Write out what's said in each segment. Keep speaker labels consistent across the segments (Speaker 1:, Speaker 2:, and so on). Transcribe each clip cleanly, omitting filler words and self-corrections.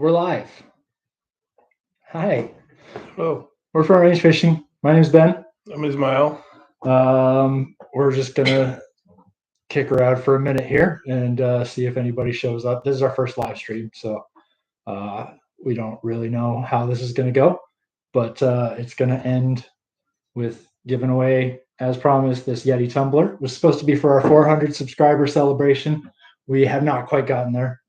Speaker 1: We're live. Hi.
Speaker 2: Hello,
Speaker 1: We're Front Range Fishing. My name's Ben.
Speaker 2: I'm Ismail.
Speaker 1: We're just gonna kick around for a minute here and see if anybody shows up. This is our first live stream, so we don't really know how this is gonna go, but it's gonna end with giving away, as promised, this YETI tumbler. It was supposed to be for our 400 subscriber celebration. We have not quite gotten there.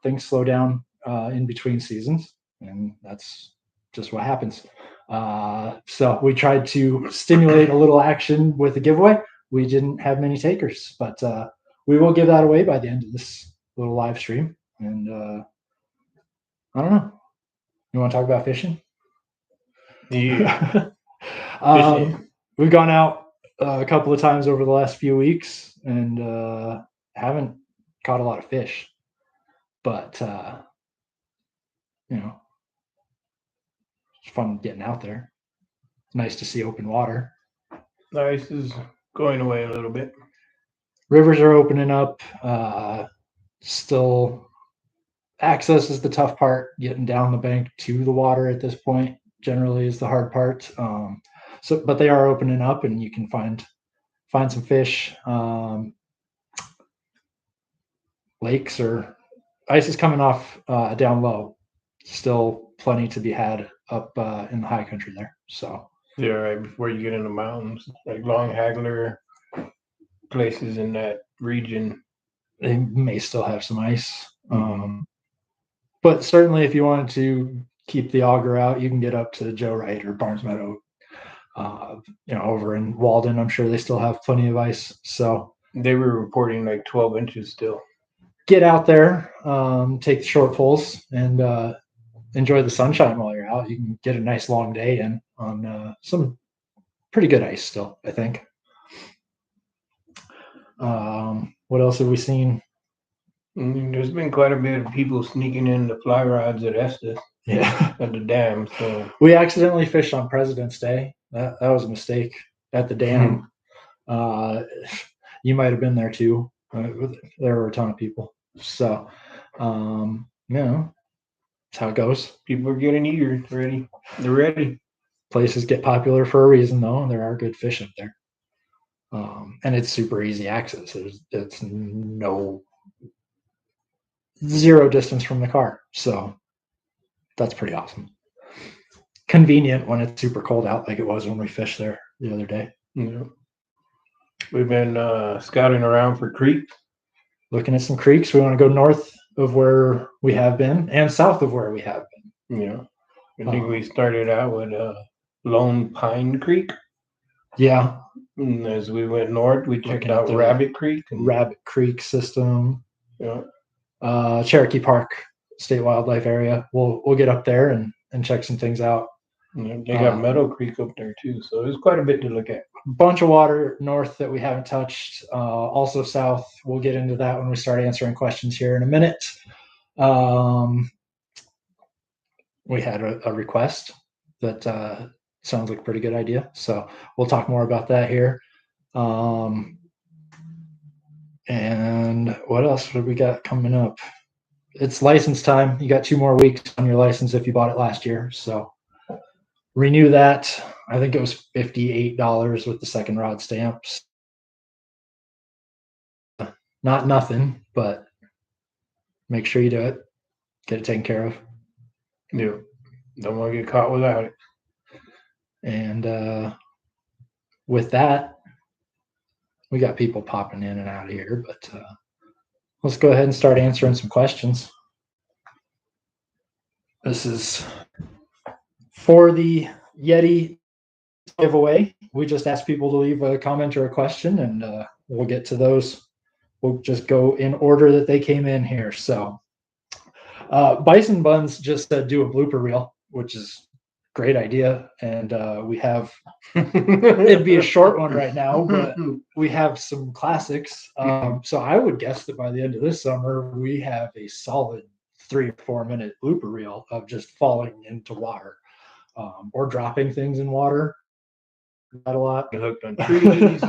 Speaker 1: Things slow down in between seasons, and that's just what happens. So we tried to stimulate a little action with a giveaway. We didn't have many takers, but we will give that away by the end of this little live stream. And I don't know. You want to talk about fishing?
Speaker 2: Yeah.
Speaker 1: We've gone out a couple of times over the last few weeks and haven't caught a lot of fish. But it's fun getting out there. It's nice to see open water.
Speaker 2: The ice is going away a little bit.
Speaker 1: Rivers are opening up. Still, access is the tough part. Getting down the bank to the water at this point generally is the hard part. But they are opening up, and you can find some fish. Lakes or ice is coming off down low. Still plenty to be had up in the high country there. So
Speaker 2: yeah, right before you get in the mountains, like Long Haggler, places in that region,
Speaker 1: they may still have some ice. But certainly, if you wanted to keep the auger out, you can get up to Joe Wright or Barnes Meadow. Over in Walden, I'm sure they still have plenty of ice. So
Speaker 2: they were reporting like 12 inches still.
Speaker 1: Get out there, take the short poles, and enjoy the sunshine while you're out. You can get a nice long day in on some pretty good ice still, I think. What else have we seen?
Speaker 2: There's been quite a bit of people sneaking in the fly rods at Estes.
Speaker 1: Yeah.
Speaker 2: At the dam. So
Speaker 1: we accidentally fished on President's Day. That was a mistake at the dam. You might have been there too. There were a ton of people. So, that's how it goes.
Speaker 2: People are getting eager, ready. They're ready.
Speaker 1: Places get popular for a reason, though, and there are good fish up there. And it's super easy access. It's zero distance from the car. So that's pretty awesome. Convenient when it's super cold out, like it was when we fished there the other day.
Speaker 2: Yeah. We've been scouting around for creeks.
Speaker 1: Looking at some creeks. We want to go north of where we have been and south of where we have been.
Speaker 2: Yeah. I think we started out with Lone Pine Creek.
Speaker 1: Yeah.
Speaker 2: And as we went north, we checked out Rabbit Creek.
Speaker 1: Rabbit Creek system.
Speaker 2: Yeah.
Speaker 1: Cherokee Park State Wildlife Area. We'll get up there and check some things out.
Speaker 2: Yeah, they got Meadow Creek up there too, so there's quite a bit to look at.
Speaker 1: Bunch of water north that we haven't touched. Also south. We'll get into that when we start answering questions here in a minute. We had a request that sounds like a pretty good idea, so we'll talk more about that here. And what else have we got coming up? It's license time. You got 2 more weeks on your license if you bought it last year, so renew that. I think it was $58 with the second rod stamps. Not nothing, but make sure you do it. Get it taken care of.
Speaker 2: Yeah. Don't want to get caught without it.
Speaker 1: And with that, we got people popping in and out of here, but let's go ahead and start answering some questions. This is for the YETI giveaway. We just asked people to leave a comment or a question, and we'll get to those. We'll just go in order that they came in here. So Bison Buns just said do a blooper reel, which is a great idea. And we have, it'd be a short one right now, but we have some classics. So I would guess that by the end of this summer, we have a solid 3 or 4 minute blooper reel of just falling into water or dropping things in water. Not a lot.
Speaker 2: Hooked on trees.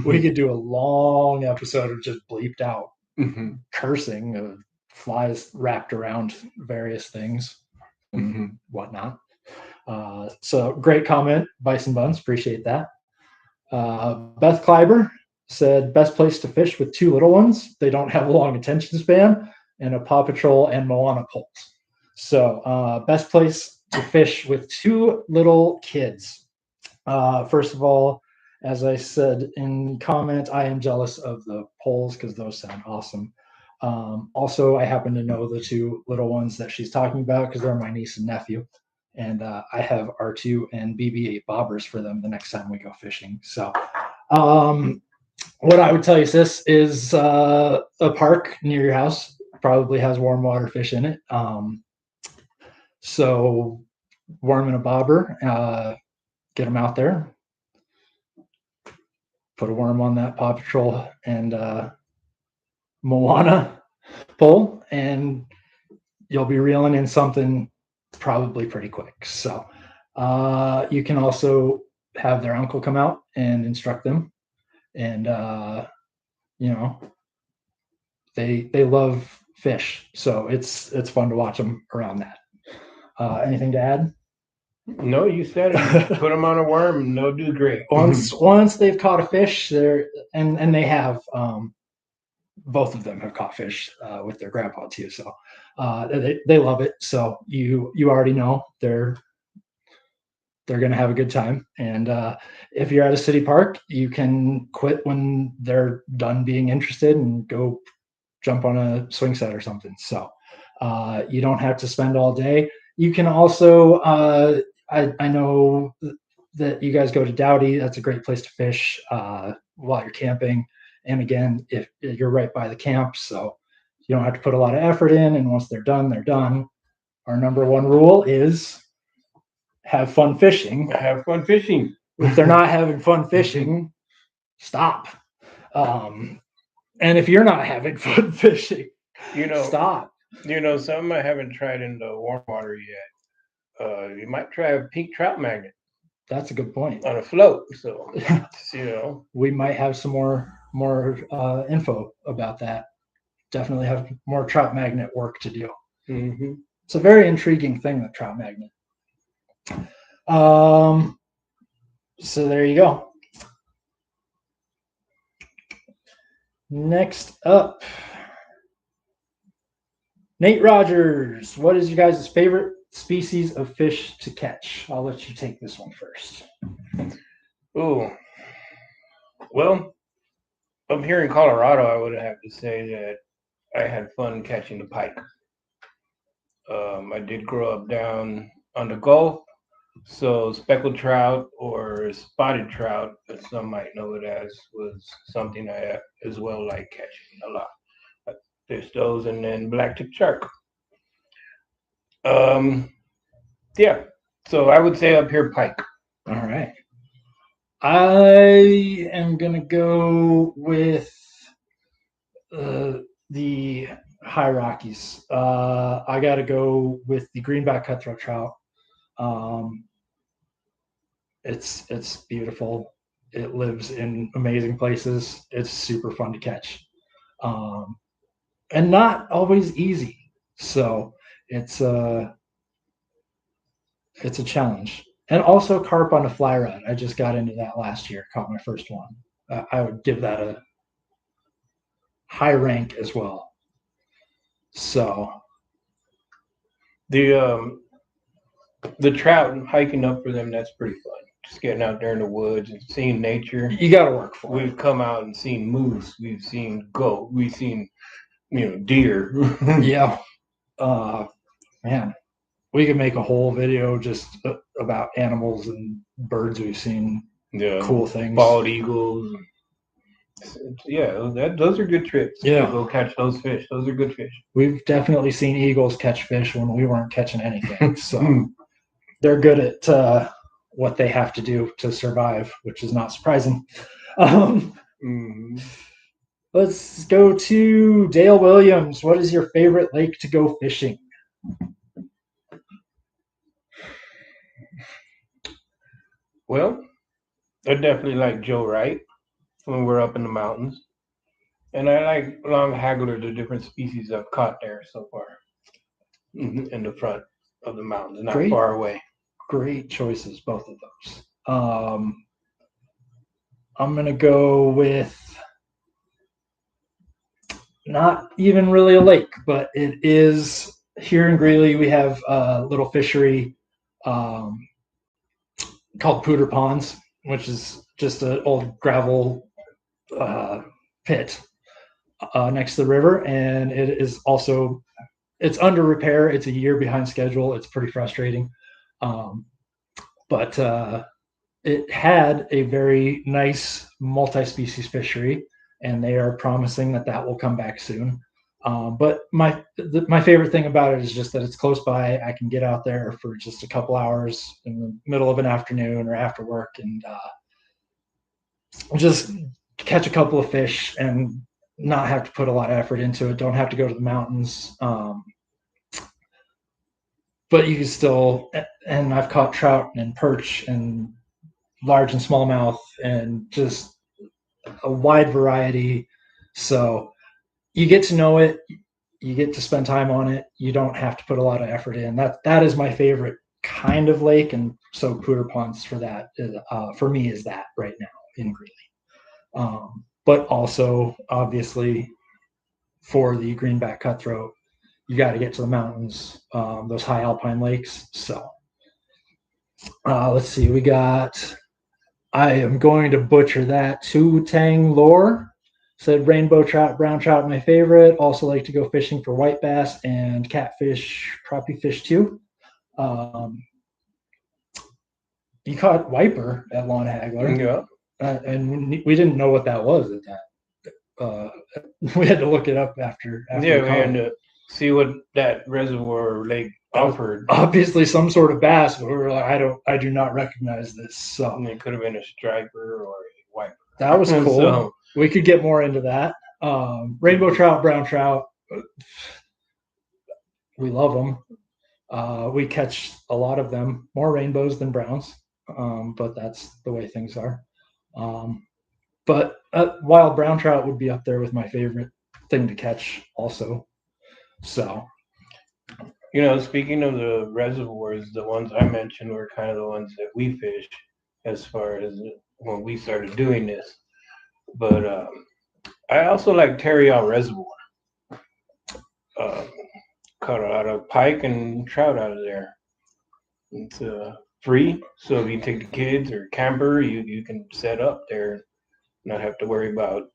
Speaker 1: We could do a long episode of just bleeped out cursing of flies wrapped around various things and whatnot. So great comment, Bison Buns. Appreciate that. Beth Kleiber said, best place to fish with two little ones. They don't have a long attention span, and a Paw Patrol and Moana poles. So best place to fish with two little kids. First of all, as I said in comment, I am jealous of the poles because those sound awesome. Also, I happen to know the two little ones that she's talking about because they're my niece and nephew. And I have R2 and BB-8 bobbers for them the next time we go fishing. So what I would tell you, sis, is a park near your house probably has warm water fish in it. So worm and a bobber, get them out there, put a worm on that Paw Patrol and Moana pole, and you'll be reeling in something probably pretty quick. So you can also have their uncle come out and instruct them, and they love fish, so it's fun to watch them around that. Anything to add?
Speaker 2: No, you said it. Put them on a worm and they'll do great.
Speaker 1: Once they've caught a fish, and they have both of them have caught fish with their grandpa too. So they love it. So you already know they're going to have a good time. And if you're at a city park, you can quit when they're done being interested and go jump on a swing set or something. So you don't have to spend all day. You can also, I know that you guys go to Dowdy. That's a great place to fish while you're camping. And again, if you're right by the camp, so you don't have to put a lot of effort in. And once they're done, they're done. Our number one rule is have fun fishing.
Speaker 2: Have fun fishing.
Speaker 1: If they're not having fun fishing, stop. And if you're not having fun fishing, stop.
Speaker 2: Something I haven't tried in the warm water yet. You might try a pink trout magnet.
Speaker 1: That's a good point.
Speaker 2: On a float. So,
Speaker 1: we might have some more info about that. Definitely have more trout magnet work to do.
Speaker 2: Mm-hmm.
Speaker 1: It's a very intriguing thing, the trout magnet. So there you go. Next up, Nate Rogers. What is your guys' favorite species of fish to catch? I'll let you take this one first.
Speaker 2: Oh, well, up here in Colorado, I would have to say that I had fun catching the pike. I did grow up down on the Gulf, so speckled trout or spotted trout, as some might know it as, was something I as well like catching a lot. There's those, and then black-tip shark. Yeah, so I would say up here pike.
Speaker 1: All right. I am going to go with the high Rockies. I got to go with the greenback cutthroat trout. It's beautiful. It lives in amazing places. It's super fun to catch, and not always easy. So it's a challenge. And also carp on a fly rod. I just got into that last year. Caught my first one. I would give that a high rank as well. So
Speaker 2: the trout and hiking up for them, that's pretty fun. Just getting out there in the woods and seeing nature.
Speaker 1: You got to work for it.
Speaker 2: We've come out and seen moose. We've seen goat. We've seen deer.
Speaker 1: Yeah. Man, we could make a whole video just about animals and birds we've seen.
Speaker 2: Yeah,
Speaker 1: cool things.
Speaker 2: Bald eagles. Yeah, those are good trips.
Speaker 1: Yeah,
Speaker 2: to go catch those fish. Those are good fish.
Speaker 1: We've definitely seen eagles catch fish when we weren't catching anything. So they're good at what they have to do to survive, which is not surprising. Let's go to Dale Williams. What is your favorite lake to go fishing?
Speaker 2: Well, I definitely like Joe Wright when we're up in the mountains. And I like long haggler, the different species I've caught there so far in the front of the mountains, not
Speaker 1: Great.
Speaker 2: far away.
Speaker 1: Great choices, both of those. I'm going to go with not even really a lake, but it is here in Greeley. We have a little fishery called Pooter Ponds, which is just an old gravel pit next to the river, and it is also it's under repair. It's a year behind schedule. It's pretty frustrating, but it had a very nice multi-species fishery, and they are promising that will come back soon. But my favorite thing about it is just that it's close by. I can get out there for just a couple hours in the middle of an afternoon or after work, and just catch a couple of fish and not have to put a lot of effort into it. Don't have to go to the mountains. But you can still, and I've caught trout and perch and large and smallmouth and just a wide variety. So you get to know it, you get to spend time on it. You don't have to put a lot of effort in. That is my favorite kind of lake, and so Pooter Ponds for that for me is that right now in Greeley. But also obviously for the greenback cutthroat, you got to get to the mountains, those high alpine lakes. So let's see, we got. I am going to butcher that. Tu Tang Lore said rainbow trout, brown trout, my favorite. Also like to go fishing for white bass and catfish, crappie fish too. You caught wiper at Lawn Haggler.
Speaker 2: Yeah.
Speaker 1: And we didn't know what that was at that. We had to look it up after
Speaker 2: Yeah, we had to see what that reservoir lake offered.
Speaker 1: Obviously some sort of bass, but we were like, I do not recognize this. So
Speaker 2: and it could have been a striper or a wiper.
Speaker 1: That was cool.
Speaker 2: So,
Speaker 1: we could get more into that. Rainbow trout, brown trout, we love them. We catch a lot of them, more rainbows than browns, but that's the way things are. But wild brown trout would be up there with my favorite thing to catch also. So,
Speaker 2: speaking of the reservoirs, the ones I mentioned were kind of the ones that we fish as far as when we started doing this. But I also like Tarryall Reservoir. Caught a lot of pike and trout out of there. It's free, so if you take the kids or camper, you can set up there, not have to worry about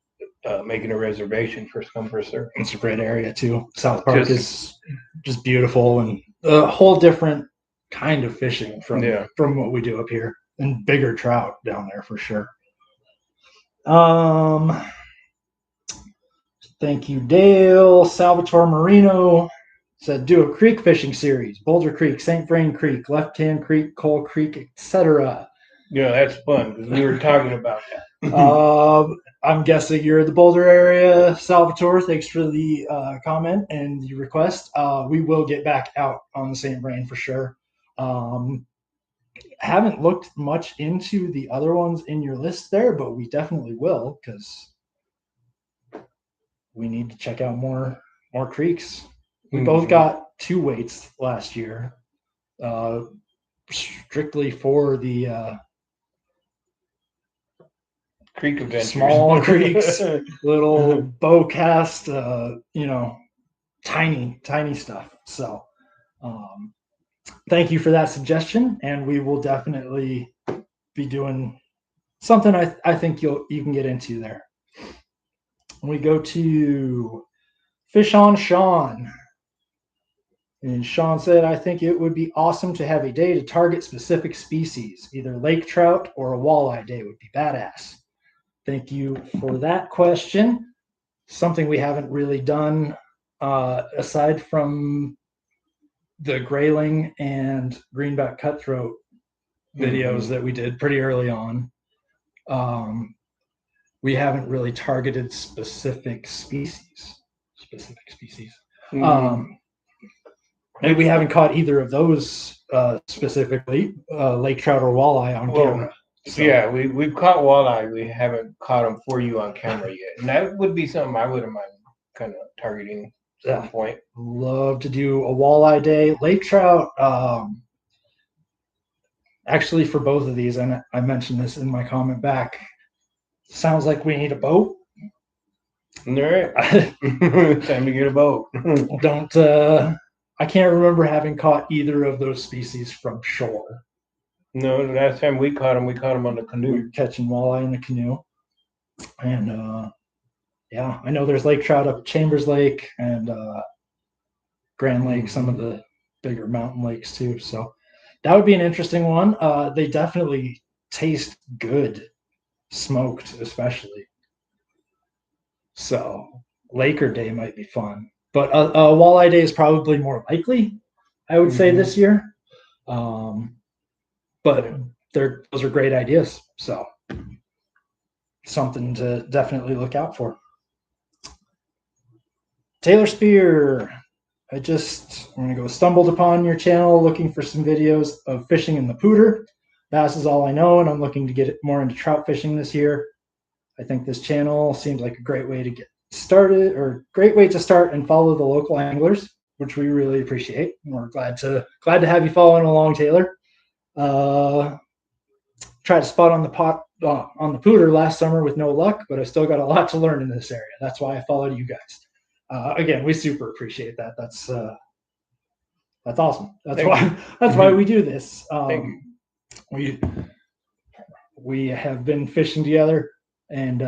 Speaker 2: making a reservation, first come first serve.
Speaker 1: It's a great area too. South Park is just beautiful and a whole different kind of fishing from what we do up here, and bigger trout down there for sure. Thank you, Dale. Salvatore Marino said do a creek fishing series: Boulder Creek, St. Vrain Creek, Left Hand Creek, Coal Creek, etc.
Speaker 2: Yeah, that's fun because we were talking about that.
Speaker 1: I'm guessing you're the Boulder area, Salvatore. Thanks for the comment and the request. We will get back out on the St. Vrain for sure. Haven't looked much into the other ones in your list there, but we definitely will because we need to check out more creeks. We both got 2 weights last year, strictly for the
Speaker 2: creek adventures.
Speaker 1: Small creeks, little bow cast, tiny stuff. So thank you for that suggestion, and we will definitely be doing something I think you can get into there. We go to Fish on Sean. And Sean said, I think it would be awesome to have a day to target specific species. Either lake trout or a walleye day would be badass. Thank you for that question. Something we haven't really done aside from the grayling and greenback cutthroat videos that we did pretty early on. We haven't really targeted specific species. Maybe we haven't caught either of those specifically, lake trout or walleye on camera.
Speaker 2: So yeah, we've caught walleye. We haven't caught them for you on camera yet, and that would be something I wouldn't mind kind of targeting at some point.
Speaker 1: Love to do a walleye day. Lake trout. Actually, for both of these, and I mentioned this in my comment back. Sounds like we need a boat.
Speaker 2: All right, time to get a boat.
Speaker 1: Don't. I can't remember having caught either of those species from shore.
Speaker 2: No, the last time we caught them on the
Speaker 1: We
Speaker 2: canoe.
Speaker 1: were catching walleye in the canoe, and yeah, I know there's lake trout up at Chambers Lake and Grand Lake, some of the bigger mountain lakes too. So that would be an interesting one. They definitely taste good, smoked especially. So Laker Day might be fun, but a walleye day is probably more likely, I would say, this year. But those are great ideas. So something to definitely look out for. Taylor Spear, I'm going to go stumbled upon your channel looking for some videos of fishing in the pooter. Bass is all I know, and I'm looking to get more into trout fishing this year. I think this channel seems like a great way to get started, or great way to start and follow the local anglers, which we really appreciate. And we're glad to have you following along, Taylor. Tried to spot on the pooter last summer with no luck, but I still got a lot to learn in this area. That's why I followed you guys. Again, we super appreciate that. That's awesome. That's why we do this. We have been fishing together and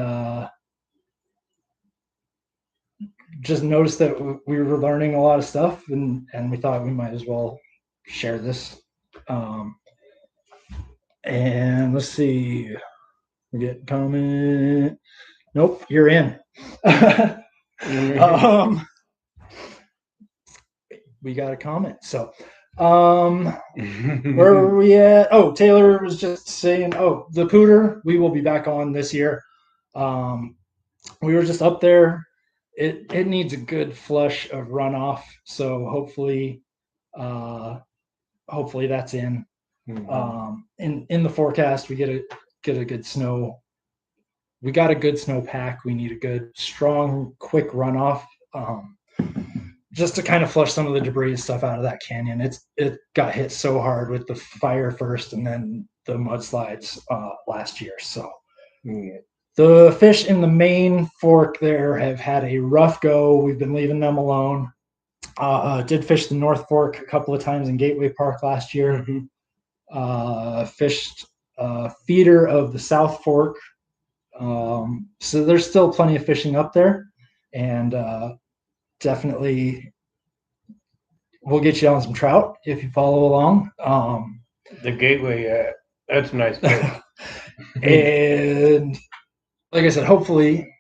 Speaker 1: just noticed that we were learning a lot of stuff, and we thought we might as well share this. And let's see, we get comment. Nope, you're in. We got a comment. So where were we at? Oh, Taylor was just saying, the pooter, we will be back on this year. We were just up there. It needs a good flush of runoff, so hopefully that's in. In the forecast, we get a good snow. We got a good snow pack. We need a good, strong, quick runoff, just to kind of flush some of the debris and stuff out of that canyon. It got hit so hard with the fire first, and then the mudslides last year. So the fish in the main fork there have had a rough go. We've been leaving them alone. Did fish the North Fork a couple of times in Gateway Park last year. Fished feeder of the South Fork. So there's still plenty of fishing up there, and definitely we'll get you on some trout if you follow along.
Speaker 2: The Gateway, that's a nice place.
Speaker 1: And like I said, hopefully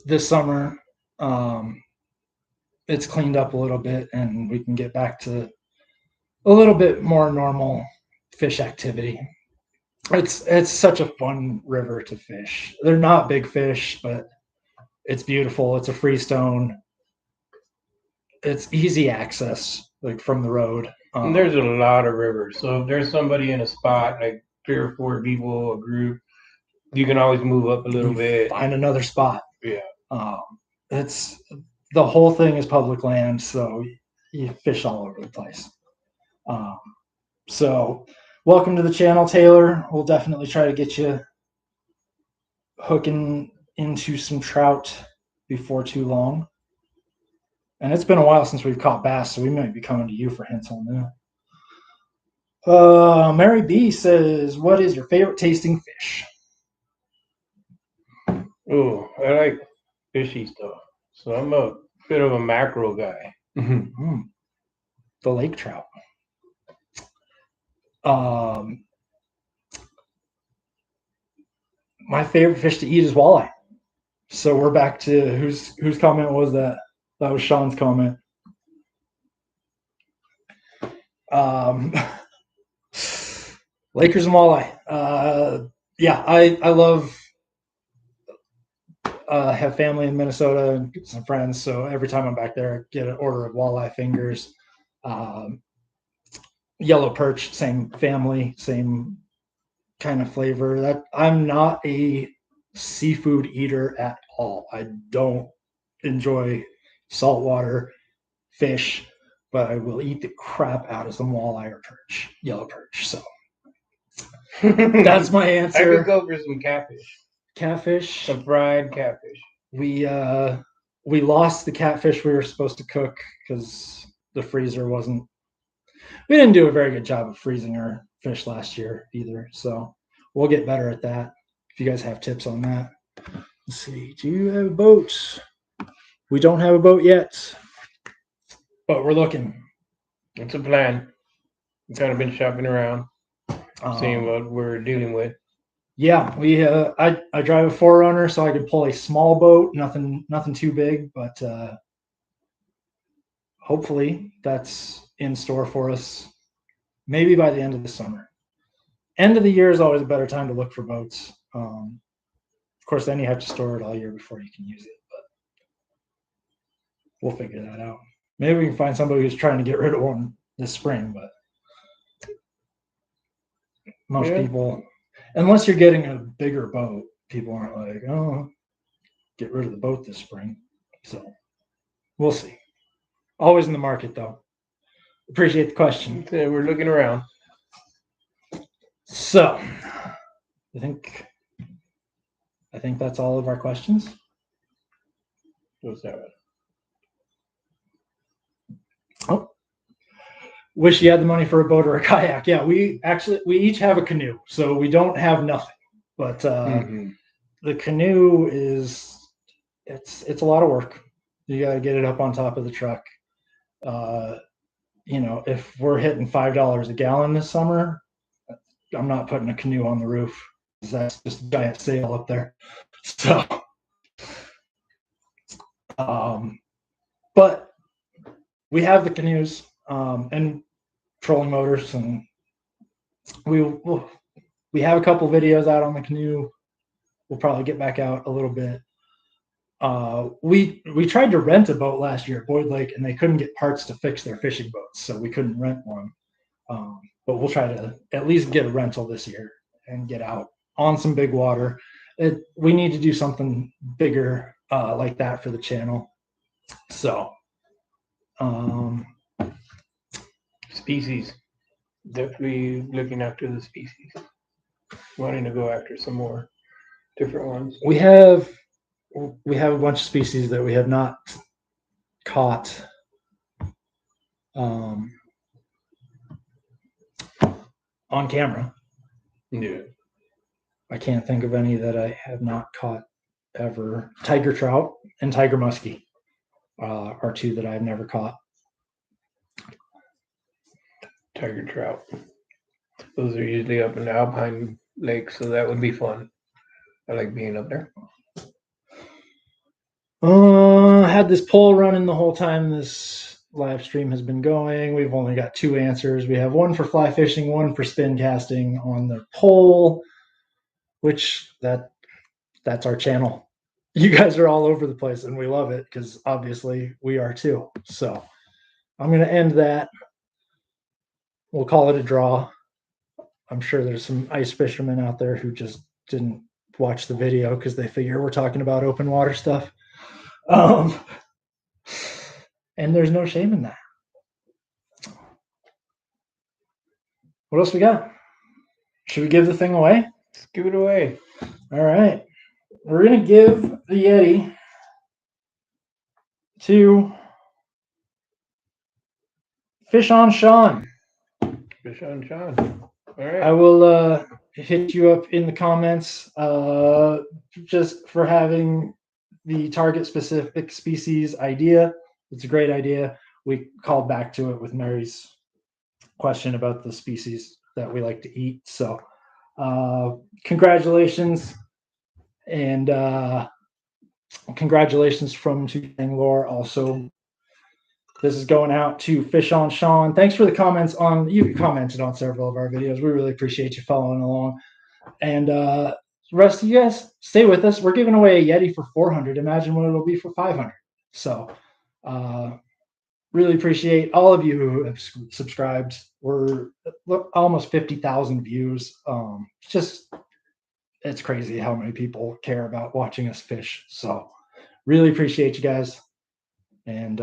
Speaker 1: this summer it's cleaned up a little bit and we can get back to a little bit more normal fish activity. It's such a fun river to fish. They're not big fish, but it's beautiful. It's a freestone. It's easy access, like from the road.
Speaker 2: And there's a lot of rivers. So if there's somebody in a spot, like 3 or 4 people, a group, you can always move up a little bit.
Speaker 1: Find another spot.
Speaker 2: Yeah.
Speaker 1: It's the whole thing is public land, so you fish all over the place. So welcome to the channel, Taylor. We'll definitely try to get you hooking into some trout before too long. And it's been a while since we've caught bass, so we might be coming to you for hints on that. Mary B says, what is your favorite tasting fish?
Speaker 2: Oh, I like fishy stuff. So I'm a bit of a mackerel guy.
Speaker 1: The lake trout. My favorite fish to eat is walleye. So we're back to whose comment was that? That was Sean's comment. Lakers and walleye. Yeah, I love. Have family in Minnesota and some friends, so every time I'm back there, I get an order of walleye fingers. Yellow perch, same family, same kind of flavor. That I'm not a seafood eater at all. I don't enjoy saltwater fish, but I will eat the crap out of some walleye or perch, yellow perch. So that's my
Speaker 2: I
Speaker 1: answer.
Speaker 2: could go for some catfish.
Speaker 1: Catfish.
Speaker 2: Some fried catfish.
Speaker 1: We lost the catfish we were supposed to cook because the freezer wasn't. We didn't do a very good job of freezing our fish last year either. So we'll get better at that. If you guys have tips on that. Let's see. Do you have a boat? We don't have a boat yet, but we're looking.
Speaker 2: It's a plan. We've kind of been shopping around, seeing what we're dealing with.
Speaker 1: Yeah, we I drive a 4Runner, so I could pull a small boat, nothing too big, but hopefully that's in store for us maybe by the end of the summer. End of the year is always a better time to look for boats. Of course, then you have to store it all year before you can use it, but we'll figure that out. Maybe we can find somebody who's trying to get rid of one this spring, but most people, unless you're getting a bigger boat, people aren't like, oh, get rid of the boat this spring. So we'll see. Always in the market, though. Appreciate the question.
Speaker 2: Okay, we're looking around.
Speaker 1: So I think that's all of our questions.
Speaker 2: What's that?
Speaker 1: Oh, wish you had the money for a boat or a kayak. Yeah, we each have a canoe, so we don't have nothing. But the canoe is it's a lot of work. You got to get it up on top of the truck. If we're hitting $5 a gallon this summer, I'm not putting a canoe on the roof. That's just a giant sail up there. So, but we have the canoes and trolling motors, and we have a couple videos out on the canoe. We'll probably get back out a little bit. We tried to rent a boat last year at Boyd Lake, and they couldn't get parts to fix their fishing boats, so we couldn't rent one. But we'll try to at least get a rental this year and get out on some big water. We need to do something bigger like that for the channel. So,
Speaker 2: species. Definitely looking after the species. Wanting to go after some more different ones.
Speaker 1: We have a bunch of species that we have not caught. On camera.
Speaker 2: Yeah.
Speaker 1: I can't think of any that I have not caught ever. Tiger trout and tiger muskie are two that I've never caught.
Speaker 2: Tiger trout. Those are usually up in the Alpine Lake, so that would be fun. I like being up there.
Speaker 1: I had this poll running the whole time this live stream has been going. We've only got 2 answers. We have one for fly fishing, one for spin casting on the poll, which that's our channel. You guys are all over the place, and we love it because obviously we are too. So I'm going to end that. We'll call it a draw. I'm sure there's some ice fishermen out there who just didn't watch the video because they figure we're talking about open water stuff. And there's no shame in that. What else we got? Should we give the thing away?
Speaker 2: Let's give it away.
Speaker 1: All right. We're going to give the Yeti to Fish on Sean.
Speaker 2: Fish on Sean. All right.
Speaker 1: I will hit you up in the comments just for having the target specific species idea. It's a great idea. We called back to it with Mary's question about the species that we like to eat. So congratulations. And congratulations from Tooting Lore also. This is going out to Fish on Sean. Thanks for the comments you commented on several of our videos. We really appreciate you following along. And the rest of you guys, stay with us. We're giving away a Yeti for 400. Imagine what it'll be for 500. So really appreciate all of you who have subscribed, we're almost 50,000 views. It's crazy how many people care about watching us fish. So really appreciate you guys, and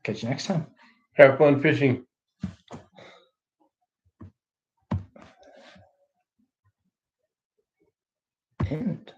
Speaker 1: catch you next time.
Speaker 2: Have fun fishing.
Speaker 1: End.